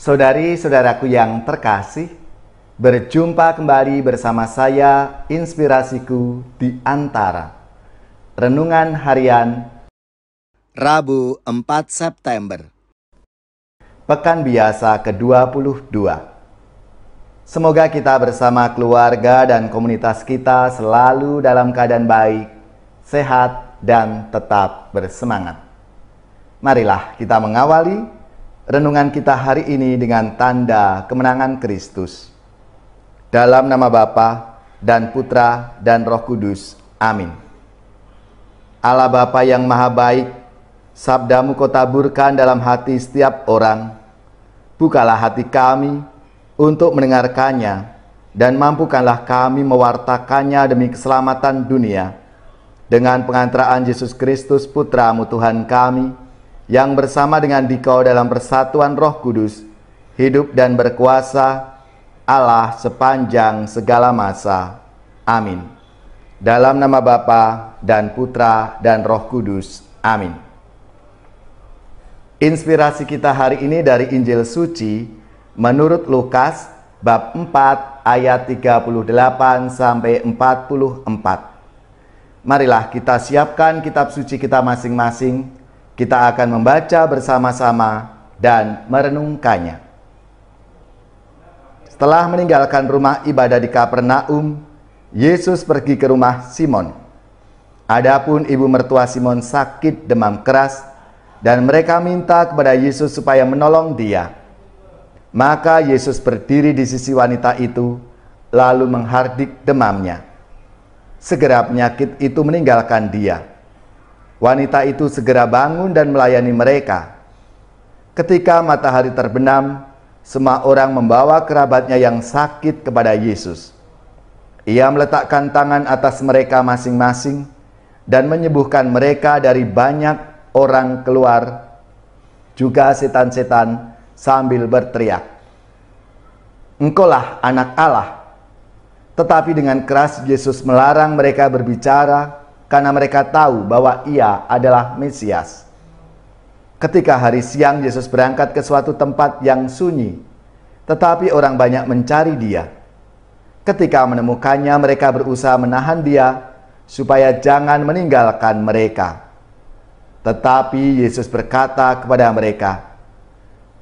Saudari-saudaraku yang terkasih, berjumpa kembali bersama saya, Inspirasiku di Antara. Renungan Harian Rabu 4 September, Pekan Biasa ke-22. Semoga kita bersama keluarga dan komunitas kita selalu dalam keadaan baik, sehat, dan tetap bersemangat. Marilah kita mengawali renungan kita hari ini dengan tanda kemenangan Kristus. Dalam nama Bapa dan Putra dan Roh Kudus. Amin. Allah Bapa yang Maha Baik, sabdamu Kau taburkan dalam hati setiap orang. Bukalah hati kami untuk mendengarkannya, dan mampukanlah kami mewartakannya demi keselamatan dunia. Dengan pengantaraan Yesus Kristus Putra-Mu Tuhan kami, yang bersama dengan Dikau dalam persatuan Roh Kudus, hidup dan berkuasa Allah sepanjang segala masa. Amin. Dalam nama Bapa dan Putra dan Roh Kudus. Amin. Inspirasi kita hari ini dari Injil Suci menurut Lukas bab 4 ayat 38 sampai 44. Marilah kita siapkan kitab suci kita masing-masing. Kita akan membaca bersama-sama dan merenungkannya. Setelah meninggalkan rumah ibadah di Kapernaum, Yesus pergi ke rumah Simon. Adapun ibu mertua Simon sakit demam keras, dan mereka minta kepada Yesus supaya menolong dia. Maka Yesus berdiri di sisi wanita itu, lalu menghardik demamnya. Segera penyakit itu meninggalkan dia. Wanita itu segera bangun dan melayani mereka. Ketika matahari terbenam, semua orang membawa kerabatnya yang sakit kepada Yesus. Ia meletakkan tangan atas mereka masing-masing dan menyembuhkan mereka dari banyak orang keluar, juga setan-setan, sambil berteriak, "Engkaulah Anak Allah." Tetapi dengan keras Yesus melarang mereka berbicara, karena mereka tahu bahwa Ia adalah Mesias. Ketika hari siang, Yesus berangkat ke suatu tempat yang sunyi, tetapi orang banyak mencari Dia. Ketika menemukannya, mereka berusaha menahan Dia supaya jangan meninggalkan mereka. Tetapi Yesus berkata kepada mereka,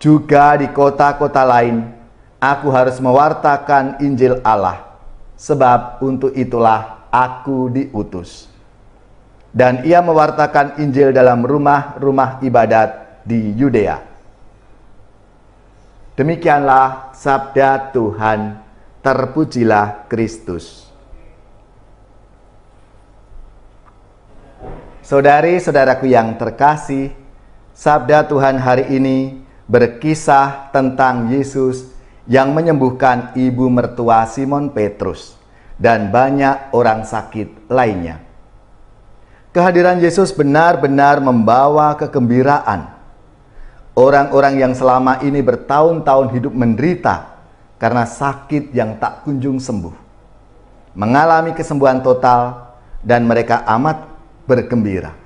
"Juga di kota-kota lain, Aku harus mewartakan Injil Allah, sebab untuk itulah Aku diutus." Dan Ia mewartakan Injil dalam rumah-rumah ibadat di Yudea. Demikianlah sabda Tuhan. Terpujilah Kristus. Saudari-saudaraku yang terkasih, sabda Tuhan hari ini berkisah tentang Yesus yang menyembuhkan ibu mertua Simon Petrus dan banyak orang sakit lainnya. Kehadiran Yesus benar-benar membawa kegembiraan. Orang-orang yang selama ini bertahun-tahun hidup menderita karena sakit yang tak kunjung sembuh, mengalami kesembuhan total, dan mereka amat bergembira.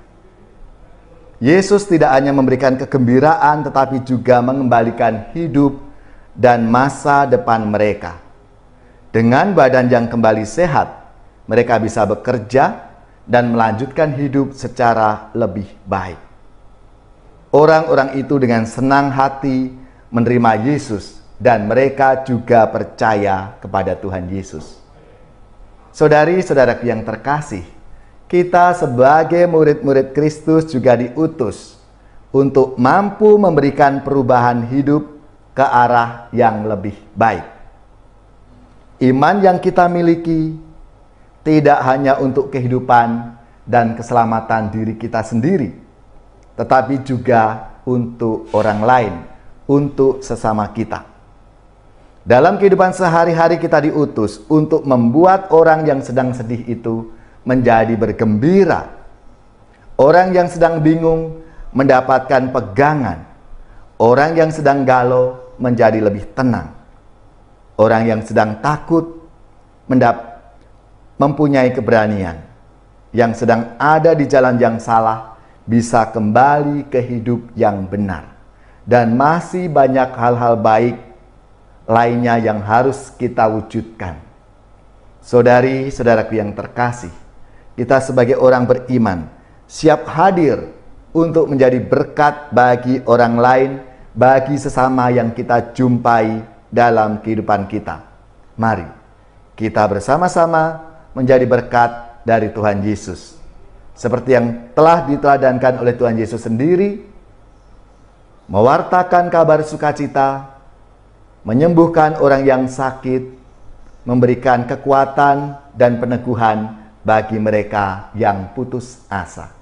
Yesus tidak hanya memberikan kegembiraan, tetapi juga mengembalikan hidup dan masa depan mereka. Dengan badan yang kembali sehat, mereka bisa bekerja dan melanjutkan hidup secara lebih baik. Orang-orang itu dengan senang hati menerima Yesus, dan mereka juga percaya kepada Tuhan Yesus. Saudari-saudaraku yang terkasih, kita sebagai murid-murid Kristus juga diutus untuk mampu memberikan perubahan hidup ke arah yang lebih baik. Iman yang kita miliki tidak hanya untuk kehidupan dan keselamatan diri kita sendiri, tetapi juga untuk orang lain, untuk sesama kita. Dalam kehidupan sehari-hari kita diutus untuk membuat orang yang sedang sedih itu menjadi bergembira. Orang yang sedang bingung mendapatkan pegangan. Orang yang sedang galau menjadi lebih tenang. Orang yang sedang takut mempunyai keberanian. Yang sedang ada di jalan yang salah bisa kembali ke hidup yang benar. dan masih banyak hal-hal baik lainnya yang harus kita wujudkan. Saudari-saudaraku yang terkasih, kita sebagai orang beriman siap hadir untuk menjadi berkat bagi orang lain, bagi sesama yang kita jumpai dalam kehidupan kita. Mari kita bersama-sama menjadi berkat dari Tuhan Yesus. Seperti yang telah diteladankan oleh Tuhan Yesus sendiri, mewartakan kabar sukacita, menyembuhkan orang yang sakit, memberikan kekuatan dan peneguhan bagi mereka yang putus asa.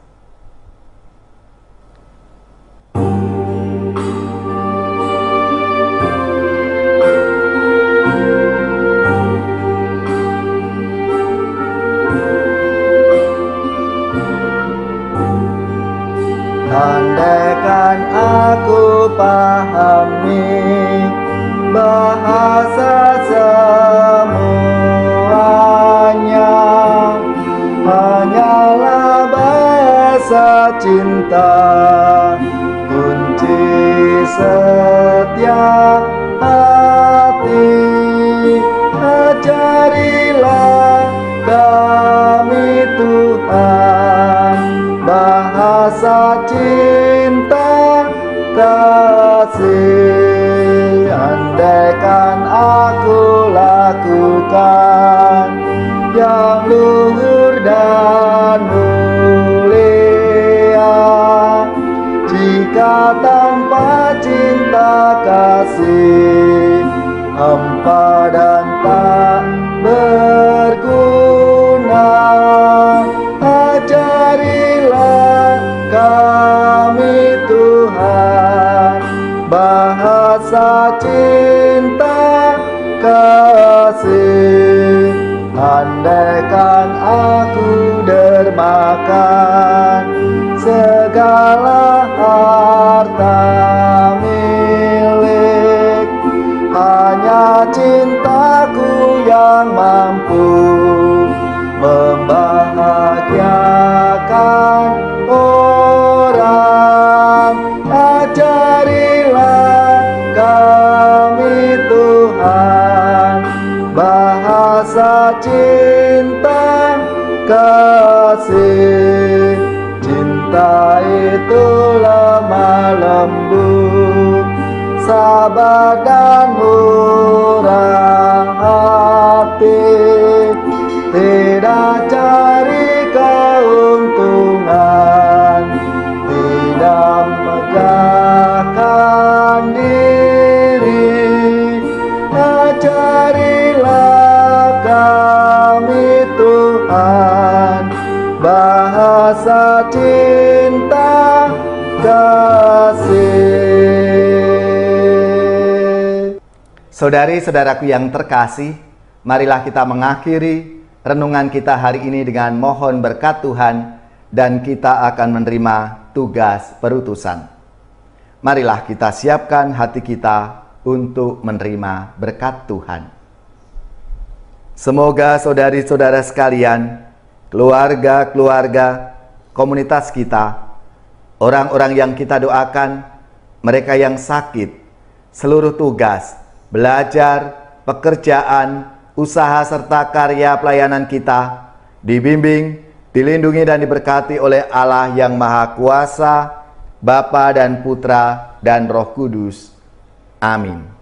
Andaikan aku pahami bahasa semuanya, hanyalah bahasa cinta, kunci setiap hati. Ajarilah kami Tuhan bahasa cinta kasih. Andaikan aku lakukan yang luhur dan mulia, jika tanpa cinta kasih hampa dan tak berguna. Ajarilah kami Tuhan bahasa cinta kasih. Andaikan aku dermakan segala harta milik, hanya cintaku yang mampu membahagiakan orang. Ajarilah kami Tuhan bahasa cinta kasih. Cinta itu lemah lembut, sabar dan murah hati, tidak cari keuntungan, tidak megahkan diri. Ajarilah kami Tuhan bahasa cinta kasih. Saudari-saudaraku yang terkasih, marilah kita mengakhiri renungan kita hari ini dengan mohon berkat Tuhan, dan kita akan menerima tugas perutusan. Marilah kita siapkan hati kita untuk menerima berkat Tuhan. Semoga saudari-saudara sekalian, keluarga-keluarga, komunitas kita, orang-orang yang kita doakan, mereka yang sakit, seluruh tugas, belajar, pekerjaan, usaha serta karya pelayanan kita dibimbing, dilindungi dan diberkati oleh Allah yang Maha Kuasa, Bapa dan Putra dan Roh Kudus. Amin.